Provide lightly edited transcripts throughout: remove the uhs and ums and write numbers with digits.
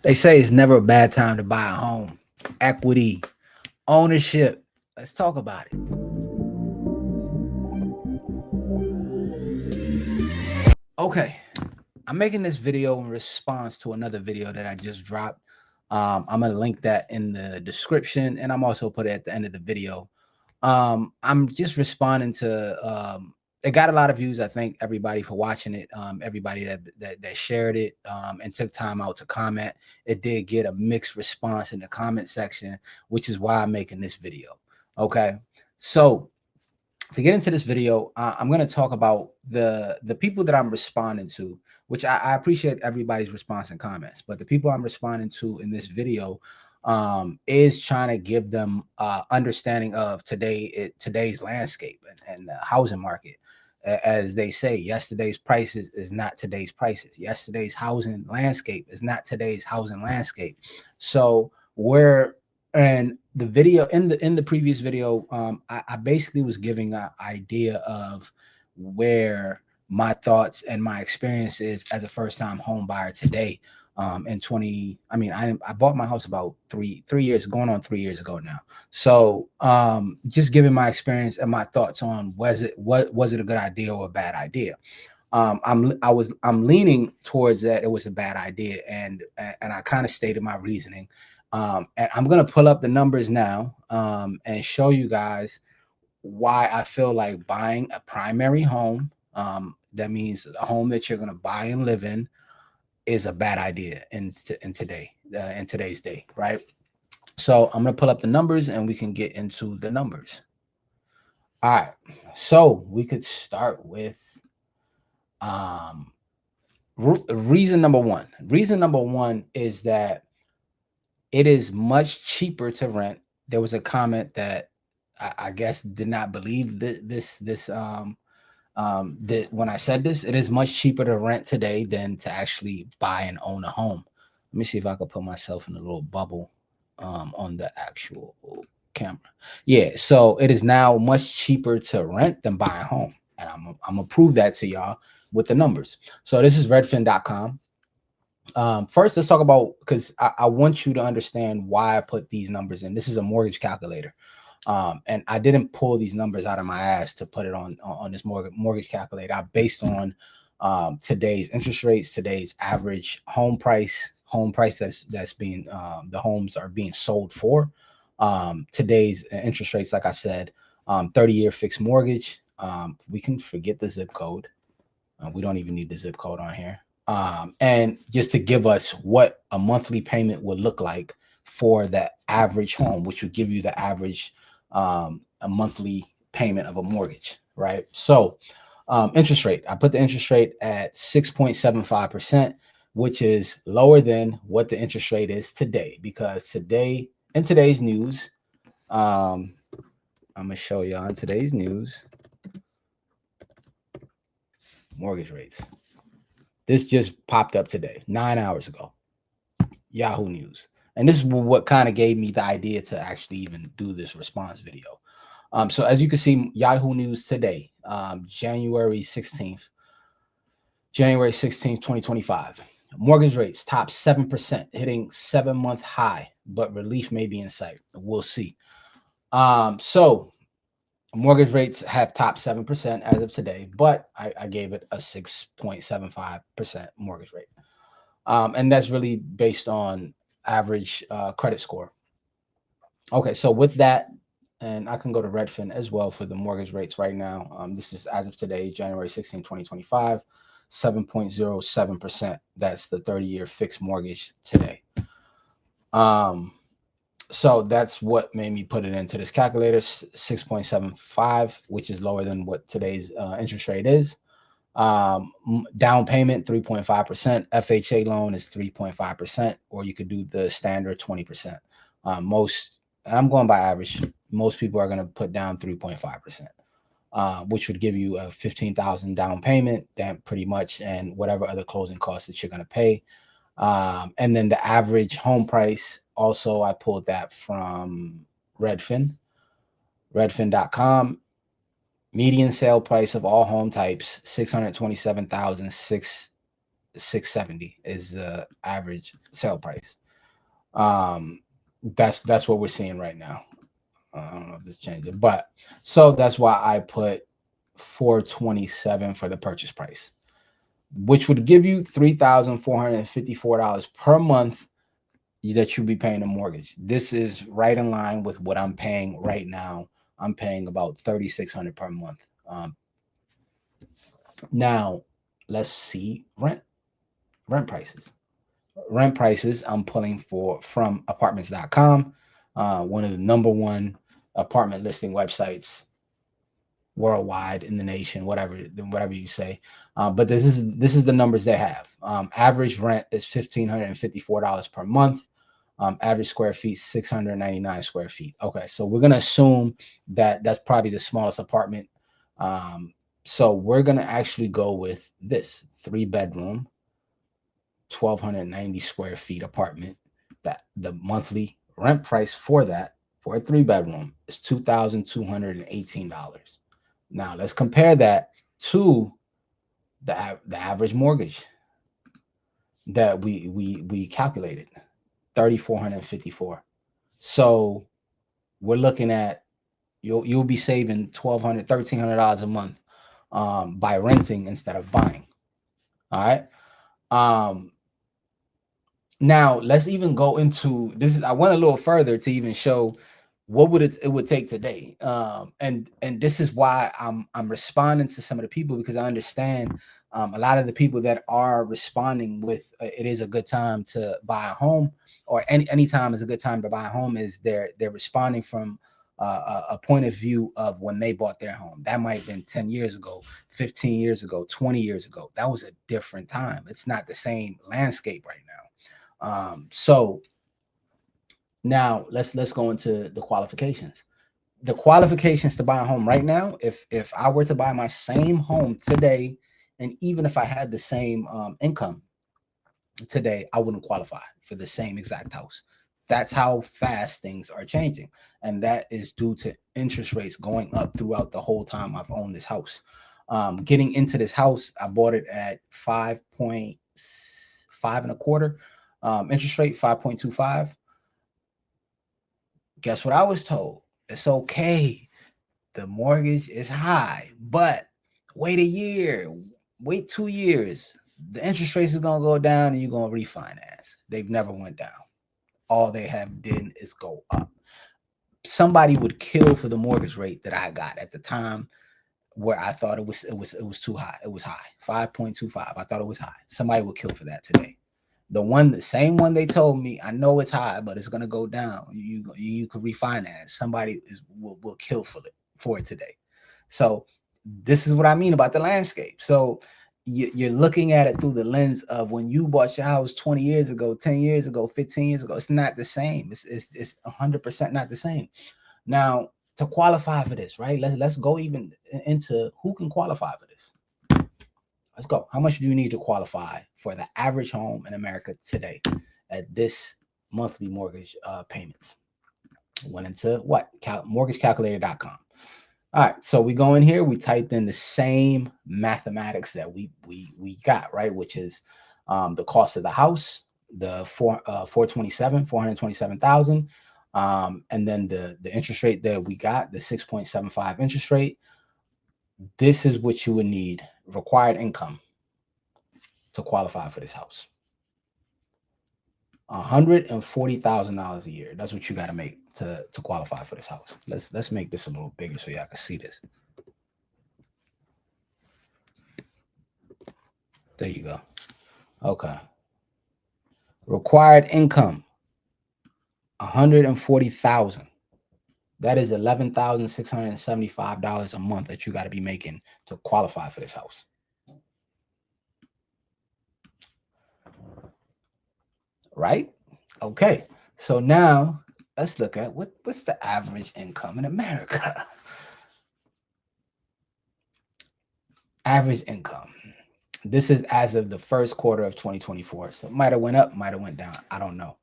They say it's never a bad time to buy a home. Equity, ownership. Let's talk about it. Okay. I'm making this video in response to another video that I just dropped. I'm going to link that in the description, and I'm also put it at the end of the video. I'm just responding to it got a lot of views. I thank everybody for watching it. Everybody that shared it and took time out to comment. It did get a mixed response in the comment section, which is why I'm making this video. Okay, so to get into this video, I'm going to talk about the people that I'm responding to, which I appreciate everybody's response and comments, but the people I'm responding to in this video is trying to give them understanding of today's landscape and the housing market. As they say, yesterday's prices is not today's prices. Yesterday's housing landscape is not today's housing landscape. So we're and the video in the previous video, I basically was giving an idea of where my thoughts and my experiences as a first time home buyer today. In 20, I mean, I bought my house about three years, going on 3 years ago now. So just giving my experience and my thoughts on what was it a good idea or a bad idea. I'm leaning towards that it was a bad idea, and I kind of stated my reasoning. And I'm gonna pull up the numbers now and show you guys why I feel like buying a primary home, that means a home that you're gonna buy and live in, is a bad idea in today's day, right? So I'm gonna pull up the numbers and we can get into the numbers. All right, so we could start with um, reason number one. Reason number one is that it is much cheaper to rent. There was a comment that I guess did not believe that when I said this, it is much cheaper to rent today than to actually buy and own a home. Let me see if I could put myself in a little bubble on the actual camera. Yeah, so it is now much cheaper to rent than buy a home, and I'm gonna prove that to y'all with the numbers. So this is Redfin.com. First, let's talk about, because I want you to understand why I put these numbers in. This is a mortgage calculator. And I didn't pull these numbers out of my ass to put it on this mortgage calculator. I based on today's interest rates, today's average home price that's being the homes are being sold for. Today's interest rates, like I said, 30-year fixed mortgage. We can forget the zip code. We don't even need the zip code on here. And just to give us what a monthly payment would look like for the average home, which would give you the average a monthly payment of a mortgage, right? So interest rate, I put the interest rate at 6.75%, which is lower than what the interest rate is today, because today, in today's news, I'm gonna show you on today's news, mortgage rates. This just popped up today, 9 hours ago. Yahoo News. And this is what kind of gave me the idea to actually even do this response video. So as you can see, Yahoo News today, January 16th, 2025. Mortgage rates top 7%, hitting 7-month high, but relief may be in sight. We'll see. So mortgage rates have topped 7% as of today, but I gave it a 6.75% mortgage rate. And that's really based on average credit score. Okay, so with that, and I can go to Redfin as well for the mortgage rates right now. This is as of today, January 16, 2025, 7.07%. That's the 30-year fixed mortgage today. So that's what made me put it into this calculator, 6.75, which is lower than what today's interest rate is. Down payment 3.5%. FHA loan is 3.5%, or you could do the standard 20%. I'm going by average. Most people are going to put down 3.5%, which would give you a 15,000 down payment, that pretty much, and whatever other closing costs that you're going to pay. And then the average home price, also I pulled that from Redfin.com. Median sale price of all home types, 670 is the average sale price. Um, that's what we're seeing right now. I don't know if this changes, but so that's why I put 427 for the purchase price, which would give you $3,454 per month that you'll be paying a mortgage. This is right in line with what I'm paying right now. I'm paying about 3,600 per month. Now, let's see rent prices. Rent prices I'm pulling for from apartments.com, one of the number one apartment listing websites worldwide in the nation, whatever you say. But this is the numbers they have. Average rent is $1,554 per month. Average square feet 699 square feet. Okay, so we're gonna assume that that's probably the smallest apartment. So we're gonna actually go with this 3-bedroom, 1,290 square feet apartment. That the monthly rent price for that for a 3-bedroom is $2,218. Now let's compare that to the average mortgage that we calculated, 3,454. So we're looking at you'll be saving $1,300 a month by renting instead of buying. All right. Now let's even go into this. I went a little further to even show what would it would take today. And this is why I'm responding to some of the people, because I understand a lot of the people that are responding with it is a good time to buy a home, or any time is a good time to buy a home, is they're responding from a point of view of when they bought their home. That might have been 10 years ago, 15 years ago, 20 years ago. That was a different time. It's not the same landscape right now. So now let's go into the qualifications. The qualifications to buy a home right now, if I were to buy my same home today, and even if I had the same income today, I wouldn't qualify for the same exact house. That's how fast things are changing, and that is due to interest rates going up throughout the whole time I've owned this house. Getting into this house, I bought it at 5.5 and a quarter. Interest rate 5.25. Guess what I was told? It's okay. The mortgage is high, but wait a year, wait 2 years. The interest rates is gonna go down and you're gonna refinance. They've never went down. All they have did is go up. Somebody would kill for the mortgage rate that I got at the time, where I thought it was too high. It was high. 5.25. I thought it was high. Somebody would kill for that today. The same one they told me, I know it's high, but it's gonna go down. You could refinance. Somebody will kill for it today. So this is what I mean about the landscape. So you're looking at it through the lens of when you bought your house 20 years ago, 10 years ago, 15 years ago. It's not the same. It's 100% not the same. Now, to qualify for this, right? Let's go even into who can qualify for this. Let's go. How much do you need to qualify for the average home in America today at this monthly mortgage payments? Went into what? Mortgagecalculator.com. All right, so we go in here. We typed in the same mathematics that we got, right? Which is the cost of the house, the 427,000, and then the interest rate that we got, the 6.75 interest rate. This is what you would need: required income to qualify for this house. $140,000 a year. That's what you got to make to qualify for this house. Let's make this a little bigger so y'all can see this. There you go. Okay. Required income, 140,000. That is $11,675 a month that you got to be making to qualify for this house. Right? Okay. So now let's look at what's the average income in America. Average income. This is as of the first quarter of 2024. So it might have went up, might have went down. I don't know.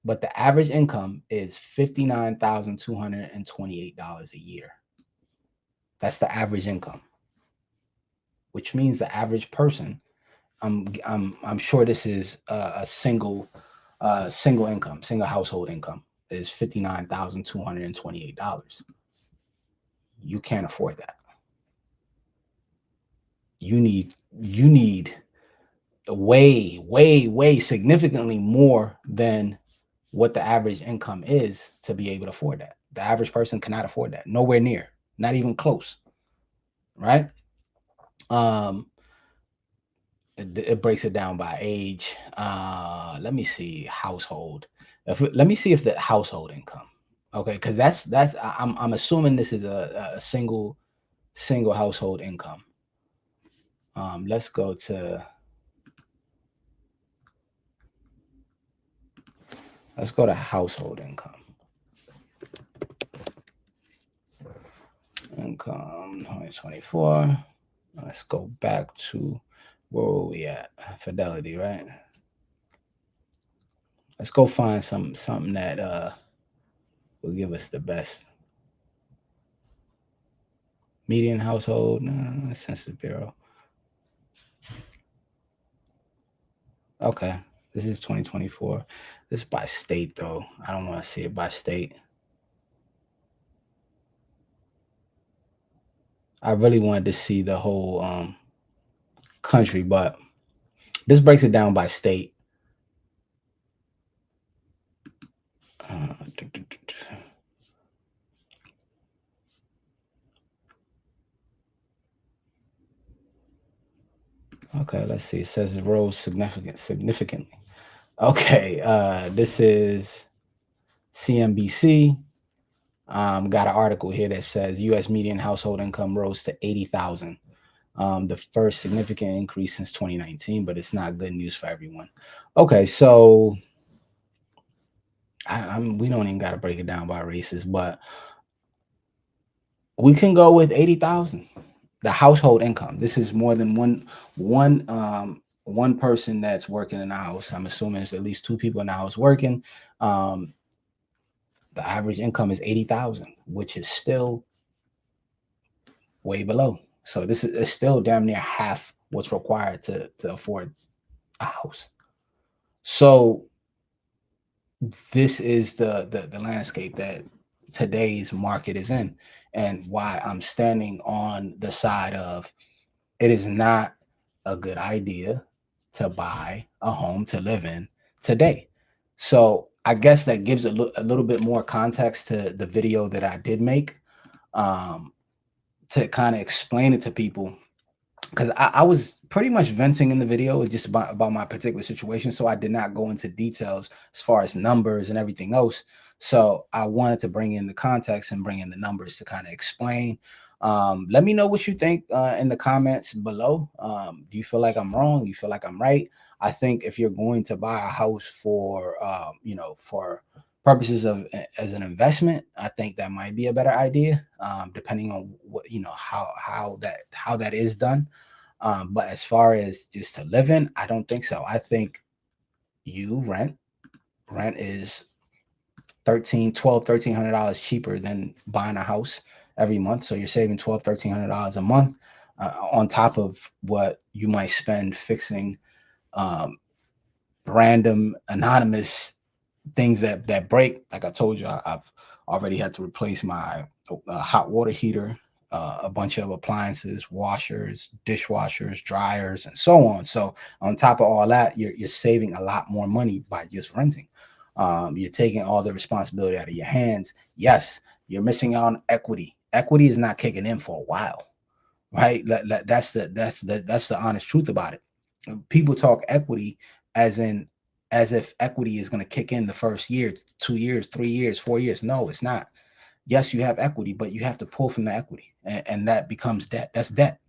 But the average income is $59,228 a year. That's the average income, which means the average person I'm sure this is a single income, single household income is $59,228. You can't afford that. You need way significantly more than what the average income is to be able to afford that. The average person cannot afford that. Nowhere near, not even close, right? Um, it breaks it down by age. Let me see household. Let me see if the household income. Okay, because I'm assuming this is a single household income. Let's go to household income. Income 2024. Let's go back to where were we at? Fidelity, right? Let's go find something that will give us the best median household. Census Bureau. Okay, this is 2024. This is by state though. I don't want to see it by state. I really wanted to see the whole country, but this breaks it down by state. Uh, okay, let's see. It says it rose significantly. Okay, this is CNBC. Got an article here that says U.S. median household income rose to 80,000. The first significant increase since 2019, but it's not good news for everyone. Okay, so we don't even got to break it down by races, but we can go with 80,000. The household income. This is more than one person that's working in the house. I'm assuming it's at least two people in the house working. Um, the average income is 80,000, which is still way below. So this is still damn near half what's required to afford a house. So this is the landscape that today's market is in, and why I'm standing on the side of it is not a good idea to buy a home to live in today. So I guess that gives a little bit more context to the video that I did make, um, to kind of explain it to people, because I was pretty much venting in the video just about my particular situation. So I did not go into details as far as numbers and everything else. So I wanted to bring in the context and bring in the numbers to kind of explain. Let me know what you think in the comments below. Do you feel like I'm wrong? Do you feel like I'm right? I think if you're going to buy a house for, for purposes of as an investment, I think that might be a better idea, depending on what, how that is done. But as far as just to live in, I don't think so. I think you rent is 1300 cheaper than buying a house every month. So you're saving $1,200 to $1,300 a month, on top of what you might spend fixing um, random anonymous things that break. Like I told you, I've already had to replace my hot water heater, a bunch of appliances, washers, dishwashers, dryers, and so on. So on top of all that, you're saving a lot more money by just renting. You're taking all the responsibility out of your hands. Yes, you're missing out on equity. Equity is not kicking in for a while, right? That's the honest truth about it. People talk equity as in as if equity is going to kick in the first year, 2 years, 3 years, 4 years. No, it's not. Yes, you have equity, but you have to pull from the equity, and that becomes debt. That's debt.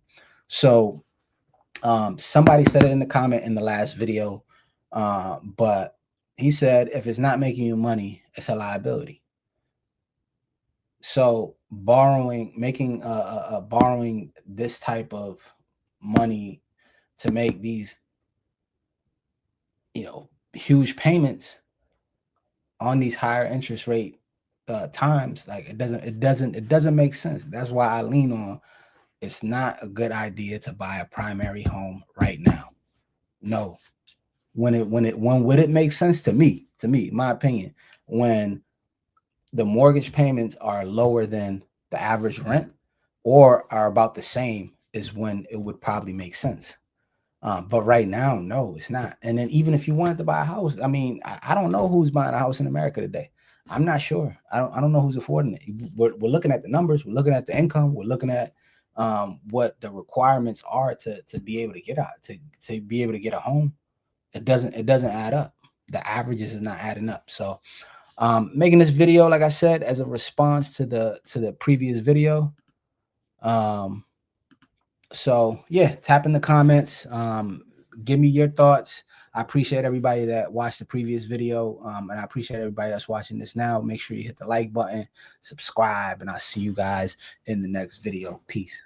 So somebody said it in the comment in the last video, but he said if it's not making you money, it's a liability. So borrowing this type of money to make these, huge payments on these higher interest rate times, like it doesn't make sense. That's why I lean on it's not a good idea to buy a primary home right now. No. When would it make sense to me, my opinion, when the mortgage payments are lower than the average rent or are about the same, is when it would probably make sense. But right now, no, it's not. And then even if you wanted to buy a house, I mean, I don't know who's buying a house in America today. I'm not sure. I don't know who's affording it. We're looking at the numbers. We're looking at the income. We're looking at what the requirements are to be able to get out, to be able to get a home. It doesn't add up. The averages is not adding up. So making this video, like I said, as a response to the previous video. So yeah, tap in the comments. Give me your thoughts. I appreciate everybody that watched the previous video, and I appreciate everybody that's watching this now. Make sure you hit the like button, subscribe, and I'll see you guys in the next video. Peace.